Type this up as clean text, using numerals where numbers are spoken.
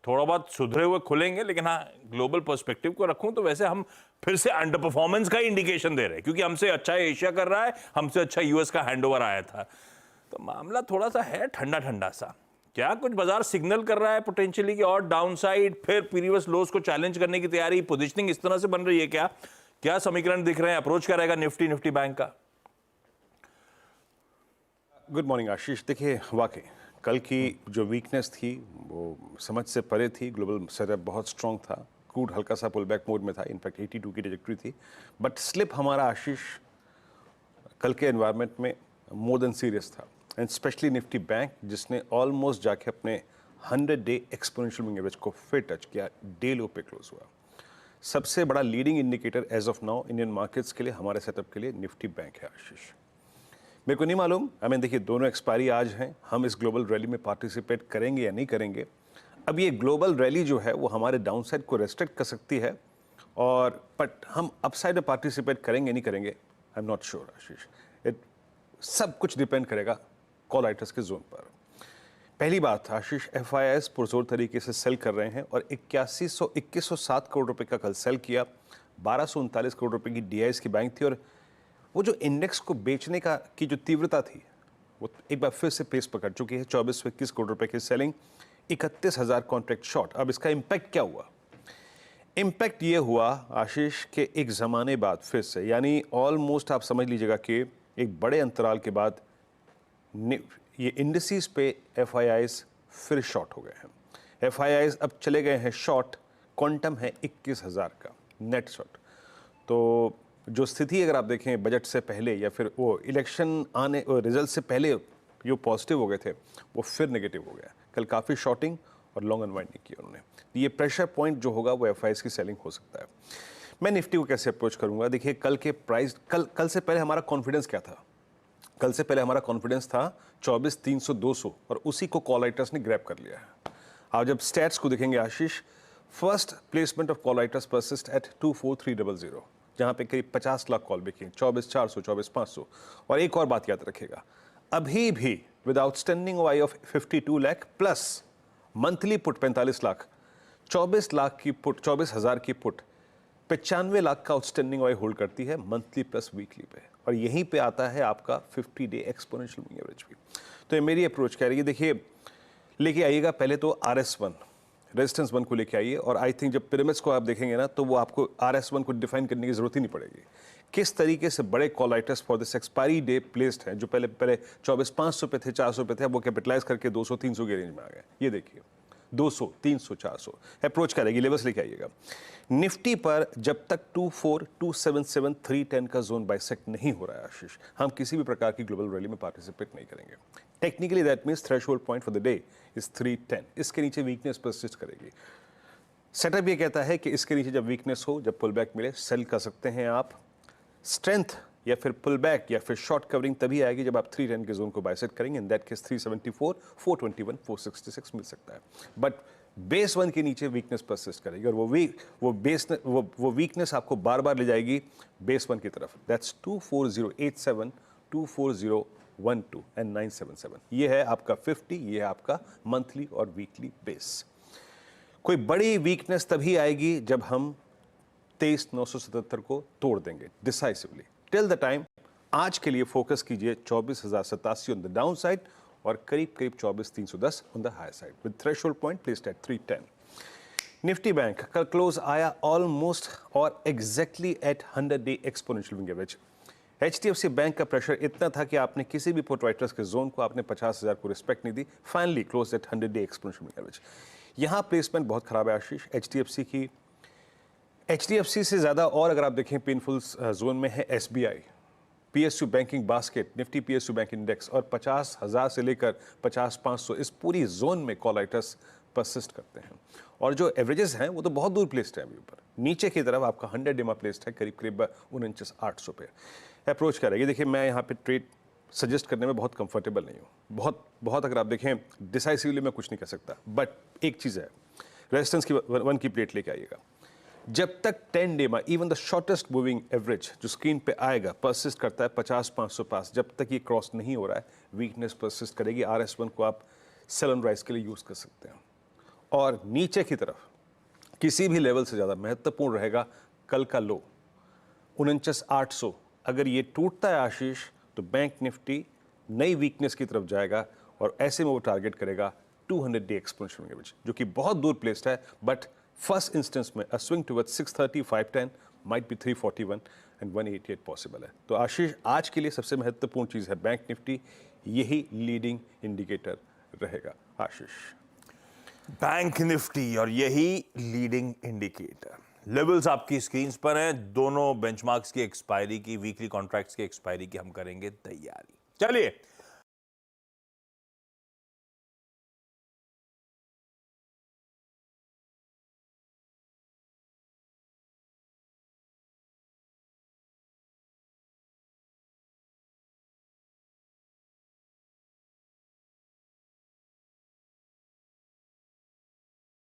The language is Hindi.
थोड़ा बहुत सुधरे हुए खुलेंगे, लेकिन हाँ ग्लोबल पर्सपेक्टिव को रखूं तो वैसे हम फिर से अंडर परफॉर्मेंस का इंडिकेशन दे रहे हैं, क्योंकि हमसे अच्छा एशिया कर रहा है, हमसे अच्छा यूएस का हैंडओवर आया था। तो मामला थोड़ा सा है ठंडा ठंडा सा। क्या कुछ बाजार सिग्नल कर रहा है पोटेंशियली कि और डाउनसाइड, फिर प्रीवियस लोस को चैलेंज करने की तैयारी, पोजीशनिंग इस तरह से बन रही है? क्या क्या समीकरण दिख रहे हैं? अप्रोच क्या रहेगा निफ्टी बैंक का? गुड मॉर्निंग आशीष। देखिए, वाकई कल की जो वीकनेस थी वो समझ से परे थी। ग्लोबल सेटअप बहुत स्ट्रांग था, क्रूड हल्का सा पुल बैक मोड में था, इनफैक्ट 82 की ट्रैजेक्टरी थी, बट स्लिप हमारा आशीष कल के एनवायरनमेंट में मोर देन सीरियस था। एंड स्पेशली निफ्टी बैंक जिसने ऑलमोस्ट जाके अपने 100 डे एक्सपोनेंशियल मूविंग एवरेज को फिर टच किया, डे लो पे क्लोज हुआ। सबसे बड़ा leading indicator as of now Indian markets के लिए, हमारे सेटअप के लिए निफ्टी बैंक है आशीष। मेरे को नहीं मालूम, देखिए दोनों एक्सपायरी आज हैं, हम इस ग्लोबल रैली में पार्टिसिपेट करेंगे या नहीं करेंगे। अब ये ग्लोबल रैली जो है वो हमारे डाउनसाइड को रेस्ट्रिक्ट कर सकती है, और बट हम अपसाइड में पार्टिसिपेट करेंगे नहीं करेंगे, I am not sure Ashish. It सब कुछ डिपेंड करेगा कॉल राइटर्स के जोन पर। पहली बात आशीष, FIIs पुरजोर तरीके से सेल कर रहे हैं और 2107 करोड़ रुपए का कल सेल किया। 1239 करोड़ रुपए की DIs की बैंक थी, और वो जो इंडेक्स को बेचने का की जो तीव्रता थी वो एक बार फिर से पेस पकड़ चुकी है। 2421 करोड़ रुपए की सेलिंग, 31,000 कॉन्ट्रैक्ट शॉर्ट। अब इसका इम्पैक्ट क्या हुआ? इम्पैक्ट ये हुआ आशीष के एक ज़माने बाद फिर से, यानी ऑलमोस्ट आप समझ लीजिएगा कि एक बड़े अंतराल के बाद ये इंडिसेस पे FIIs फिर शॉर्ट हो गए हैं। FIIs अब चले गए हैं शॉर्ट, क्वांटम है 21,000 का नेट शॉर्ट। तो जो स्थिति अगर आप देखें बजट से पहले या फिर वो इलेक्शन आने रिजल्ट से पहले जो पॉजिटिव हो गए थे वो फिर नेगेटिव हो गया। कल काफ़ी शॉर्टिंग और लॉन्ग अनवाइंडिंग की उन्होंने। ये प्रेशर पॉइंट जो होगा वो FIIs की सेलिंग हो सकता है। मैं निफ्टी को कैसे अप्रोच करूंगा? देखिए, कल के प्राइस कल से पहले हमारा कॉन्फिडेंस क्या था? कल से पहले हमारा कॉन्फिडेंस था 24,300 200, और उसी को कॉल राइटर्स ने ग्रैब कर लिया है। आप जब स्टैट्स को देखेंगे Ashish, first placement of call writers persist at 24,300, जहां पे करीब 50 लाख कॉल बिकी, 24,400, 24,500। और एक और बात याद रखेगा, अभी भी with outstanding OI of 52 lakh plus monthly put 45 lakh, 24 lakh की पुट, 24,000 की पुट 95 लाख का आउटस्टैंडिंग OI होल्ड करती है मंथली प्लस वीकली पे, और यहीं पे आता है आपका 50 डे एक्सपोनेंशियल मूविंग एवरेज भी। तो ये मेरी अप्रोच कह रही है। देखिए, लेके आइएगा पहले तो RS1 रेजिस्टेंस 1 को लेके आइए, और आई थिंक जब पिरामिड्स को आप देखेंगे ना तो वो आपको RS1 को डिफाइन करने की जरूरत ही नहीं पड़ेगी। किस तरीके से बड़े call writers for this expiry day placed हैं, जो पहले 24,500 पे थे, 400 पे थे, अब वो कैपिटलाइज करके 200-300 के रेंज में आ गए। ये देखिए 200, 300, 400 अप्रोच करेगी, लेवल्स लेके आइएगा। निफ्टी पर जब तक 24, 277, 310 का जोन बाइसेक्ट नहीं हो रहा है आशीष, हम किसी भी प्रकार की ग्लोबल रैली में पार्टिसिपेट नहीं करेंगे। Technically that means threshold point for the day is 310। इसके नीचे वीकनेस परसिस्ट करेगी। सेटअप ये कहता है कि इसके नीचे जब वीकनेस हो, जब पुल बैक मिले, सेल कर सकते हैं आप। स्ट्रेंथ या फिर पुल बैक या फिर शॉर्ट कवरिंग तभी आएगी जब आप 310 के जोन को बाइसेक्ट करेंगे। इन दैट केस 374, 421, 466 मिल सकता है, बट बेस 1 के नीचे वीकनेस परसिस्ट करेगी, और वो वीकनेस आपको बार बार ले जाएगी बेस 1 की तरफ। That's 24087, 24012 and 977। ये है आपका 50, ये है आपका मंथली और वीकली बेस। कोई बड़ी वीकनेस तभी आएगी जब हम 23,977 को तोड़ देंगे डिसाइसिवली। टिल द टाइम आज के लिए फोकस कीजिए 24,087 ऑन द डाउन साइड और करीब 24,310 on the high side with threshold point placed at 310। Nifty bank कल क्लोज आया ऑलमोस्ट और exactly at 100 day exponential moving average. HDFC bank का प्रेशर इतना था कि आपने किसी भी पुट राइटर्स के जोन को, आपने 50,000 को रिस्पेक्ट नहीं दी। Finally close at 100 day exponential moving average. यहाँ प्लेसमेंट बहुत खराब है आशीष HDFC की। HDFC से ज़्यादा और अगर आप देखें पेनफुल जोन में है SBI, PSU banking basket, Nifty PSU bank index, और 50,000 से लेकर 50,500 इस पूरी जोन में कॉल राइटर्स परसिस्ट करते हैं। और जो एवरेजेस हैं वो तो बहुत दूर प्लेस्ड है अभी ऊपर। नीचे की तरफ आपका 100 डेमा प्लेस्ड है करीब 49,800 पे। अप्रोच करेगी। देखिए, मैं यहाँ पे ट्रेड सजेस्ट करने में बहुत कंफर्टेबल नहीं हूँ। बहुत अगर आप देखें डिसाइसिवली मैं कुछ नहीं कर सकता, बट एक चीज़ है, रेजिस्टेंस की 1 की प्लेट लेके आइएगा। जब तक 10 डे में even the shortest moving average जो स्क्रीन पे आएगा परसिस्ट करता है 50,500 पास, जब तक ये क्रॉस नहीं हो रहा है वीकनेस परसिस्ट करेगी। RS1 को आप सेल एंड राइज के लिए यूज़ कर सकते हैं। और नीचे की तरफ किसी भी लेवल से ज़्यादा महत्वपूर्ण रहेगा कल का लो 49,800। अगर ये टूटता है आशीष, तो बैंक निफ्टी नई वीकनेस की तरफ जाएगा और ऐसे में वो टारगेट करेगा 200-डे एक्सपोनेंशियल एवरेज, जो कि बहुत दूर प्लेस्ड है, बट फर्स्ट इंस्टेंस में अ swing towards 630, 510 might be 341 and 188 possible है। तो आशीष, आज के लिए सबसे महत्वपूर्ण चीज़ है बैंक निफ्टी, यही लीडिंग इंडिकेटर रहेगा आशीष। बैंक निफ्टी और यही लीडिंग इंडिकेटर। लेवल्स आपकी स्क्रीन्स पर हैं। दोनों बेंचमार्क्स की एक्सपायरी की, वीकली कॉन्ट्रैक्ट्स की एक्सपायरी की हम करेंगे तैयारी। चलिए